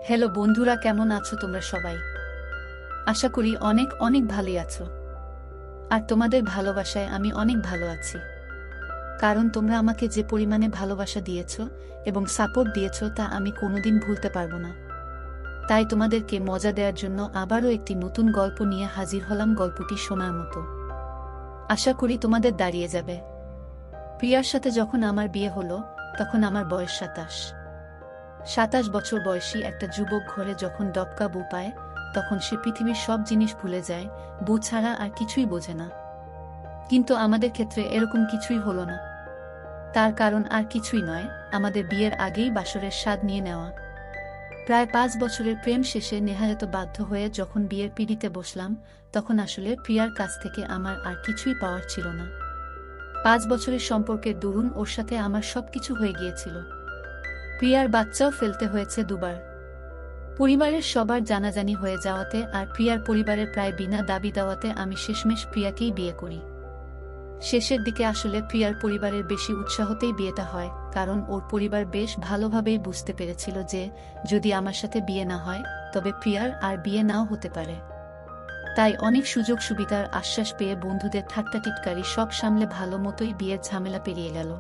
Hello বন্ধুরা, কেমন আছো তোমরা সবাই? আশা করি অনেক অনেক ভালোই আছো। আর তোমাদের ভালোবাসায় আমি অনেক ভালো আছি, কারণ তোমরা আমাকে যে পরিমাণে ভালোবাসা দিয়েছো এবং সাপোর্ট দিয়েছো তা আমি কোনোদিন ভুলতে পারবো না। তাই তোমাদেরকে মজা দেওয়ার জন্য আবারও একটি নতুন গল্প নিয়ে হাজির হলাম, গল্পটি শোনার মতো। আশা করি তোমাদের দাঁড়িয়ে যাবে। প্রিয়ার সাথে যখন আমার বিয়ে হলো তখন আমার বয়স 27 বছর বয়সী একটা যুবক ঘরে যখন ডবকা বউ পায় তখন সে পৃথিবীর সব জিনিস ভুলে যায়, বউ ছাড়া আর কিছুই বোঝে না। কিন্তু আমাদের ক্ষেত্রে এরকম কিছুই হলো না। তার কারণ আর কিছুই নয়, আমাদের বিয়ের আগেই বাসরের স্বাদ নিয়ে নেওয়া। প্রায় 5 বছরের প্রেম শেষে নেহায়ত বাধ্য হয়ে যখন বিয়ের পিঁড়িতে বসলাম তখন আসলে প্রিয়ার কাছ থেকে আমার আর কিছুই পাওয়ার ছিল না। 5 বছরের সম্পর্কের দরুন ওর সাথে আমার সবকিছু হয়ে গিয়েছিল। প্রিয়ার বাচ্চাও ফেলতে হয়েছে দুবার। পরিবারের সবার জানাজানি হয়ে যাওয়াতে আর প্রিয়ার পরিবারের প্রায় বিনা দাবি দেওয়াতে আমি শেষমেশ প্রিয়াকেই বিয়ে করি। শেষের দিকে আসলে প্রিয়ার পরিবারের বেশি উৎসাহতেই বিয়েটা হয়, কারণ ওর পরিবার বেশ ভালোভাবেই বুঝতে পেরেছিল যে যদি আমার সাথে বিয়ে না হয় তবে প্রিয়ার আর বিয়ে নাও হতে পারে। তাই অনেক সুযোগ সুবিধার আশ্বাস পেয়ে বন্ধুদের ঠাট্টা টিটকারি সব সামলে ভালো মতোই বিয়ের ঝামেলা পেরিয়ে গেল।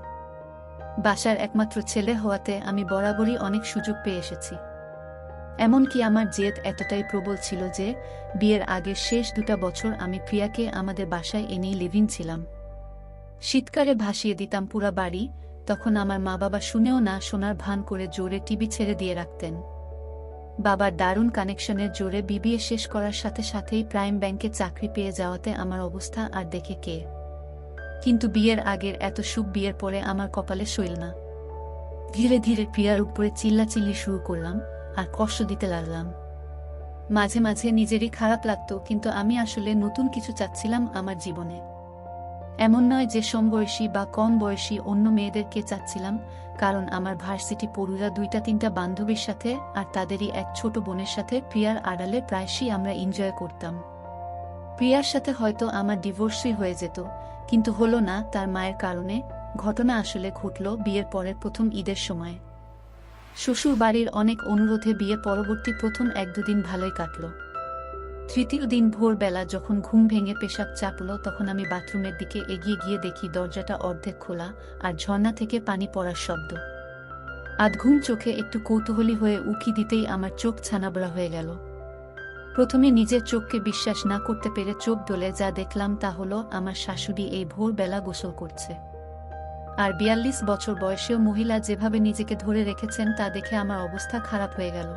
বাসার একমাত্র ছেলে হওয়াতে আমি বরাবরই অনেক সুযোগ পেয়ে এসেছি। এমনকি আমার জেদ এতটাই প্রবল ছিল যে বিয়ের আগের শেষ 2 বছর আমি প্রিয়াকে আমাদের বাসায় এনেই লিভিং ছিলাম। শীতকালে ভাসিয়ে দিতাম পুরা বাড়ি, তখন আমার মা বাবা শুনেও না শোনার ভান করে জোরে টিভি ছেড়ে দিয়ে রাখতেন। বাবার দারুণ কানেকশনের জোরে বিবিএ শেষ করার সাথে সাথেই প্রাইম ব্যাংকে চাকরি পেয়ে যাওয়াতে আমার অবস্থা আর দেখে কে। কিন্তু বিয়ের আগের এত সুখ বিয়ের পরে আমার কপালে সইল না। ধীরে ধীরে প্রিয়ার উপরে চিল্লাচিল্লি শুরু করলাম আর কষ্ট দিতে লাগলাম। মাঝে মাঝে নিজেরই খারাপ লাগতো, কিন্তু আমি আসলে নতুন কিছু চাচ্ছিলাম আমার জীবনে। এমন নয় যে সমবয়সী বা কম বয়সী অন্য মেয়েদেরকে চাচ্ছিলাম, কারণ আমার ভার্সিটি পড়ুয়া 2-3টা বান্ধবীর সাথে আর তাদেরই এক ছোট বোনের সাথে প্রিয়ার আড়ালে প্রায়শই আমরা এনজয় করতাম। প্রিয়ার সাথে হয়তো আমার ডিভোর্সই হয়ে যেত, কিন্তু হলো না তার মায়ের কারণে। ঘটনা আসলে ঘটল বিয়ের পরের প্রথম ঈদের সময়। শ্বশুর বাড়ির অনেক অনুরোধে বিয়ে পরবর্তী প্রথম 1-2 দিন ভালোই কাটল। তৃতীয় দিন ভোরবেলা যখন ঘুম ভেঙে পেশাব চাপল তখন আমি বাথরুমের দিকে এগিয়ে গিয়ে দেখি দরজাটা অর্ধেক খোলা আর ঝর্ণা থেকে পানি পড়ার শব্দ। আধঘুম চোখে একটু কৌতূহলী হয়ে উকি দিতেই আমার চোখ ছানাবড়া হয়ে গেল। প্রথমে নিজের চোখকে বিশ্বাস না করতে পেরে চোখ ডলে যা দেখলাম তা হলো আমার শাশুড়ি এই ভোরবেলা গোসল করছে। আর 42 বছর বয়সেও মহিলা যেভাবে নিজেকে ধরে রেখেছেন তা দেখে আমার অবস্থা খারাপ হয়ে গেল।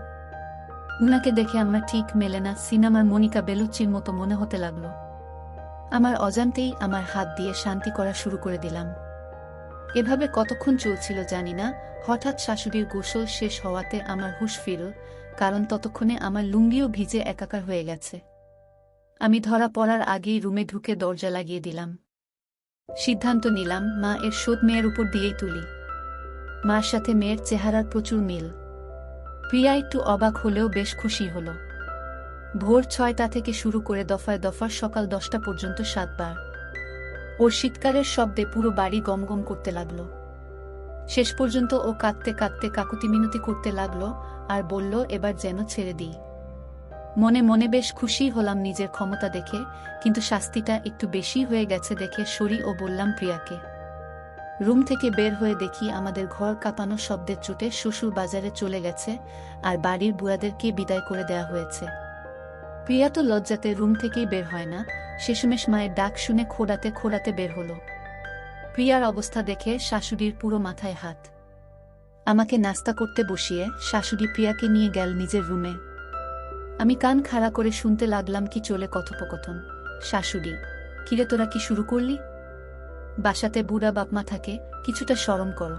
উনাকে দেখে আমার ঠিক মেলে না, সিনেমার মনিকা বেলুচির মতো মনে হতে লাগলো। আমার অজান্তেই আমার হাত দিয়ে শান্তি করা শুরু করে দিলাম। এভাবে কতক্ষণ চলছিল জানি না। হঠাৎ শাশুড়ির গোসল শেষ হওয়াতে আমার হুঁশ ফিরল, কারণ ততক্ষণে আমার লুঙ্গিও ভিজে একাকার হয়ে গেছে। আমি ধরা পড়ার আগেই রুমে ঢুকে দরজা লাগিয়ে দিলাম। সিদ্ধান্ত নিলাম মা এর শোধ মেয়ের উপর দিয়েই তুলি। মার সাথে মেয়ের চেহারার প্রচুর মিল। প্রিয়া একটু অবাক হলেও বেশ খুশি হল। ভোর 6টা থেকে শুরু করে দফায় দফার সকাল 10টা পর্যন্ত 7 বার। ওর শীতকারের শব্দে পুরো বাড়ি গমগম করতে লাগলো। শেষ পর্যন্ত ও কাঁদতে কাঁদতে কাকুতি মিনতি করতে লাগলো আর বলল এবার যেন ছেড়ে দিই। মনে মনে বেশ খুশি হলাম নিজের ক্ষমতা দেখে, কিন্তু শাস্তিটা একটু বেশি হয়ে গেছে দেখে সরি ও বললাম প্রিয়াকে। রুম থেকে বের হয়ে দেখি আমাদের ঘর কাঁপানো শব্দের চোটে শ্বশুর বাজারে চলে গেছে আর বাড়ির বুয়াদেরকে বিদায় করে দেয়া হয়েছে। প্রিয়া তো লজ্জাতে রুম থেকেই বের হয় না, শেষমেশ মায়ের ডাক শুনে খোঁড়াতে খোঁড়াতে বের হলো। প্রিয়ার অবস্থা দেখে শাশুড়ির পুরো মাথায় হাত। আমাকে নাস্তা করতে বসিয়ে শাশুড়ি প্রিয়াকে নিয়ে গেল নিজের রুমে। আমি কান খাড়া করে শুনতে লাগলাম কি চলে কথোপকথন। শাশুড়ি: কিরে তোরা কি শুরু করলি? বাসাতে বুড়া বাপমা থাকে, কিছুটা শরম করো।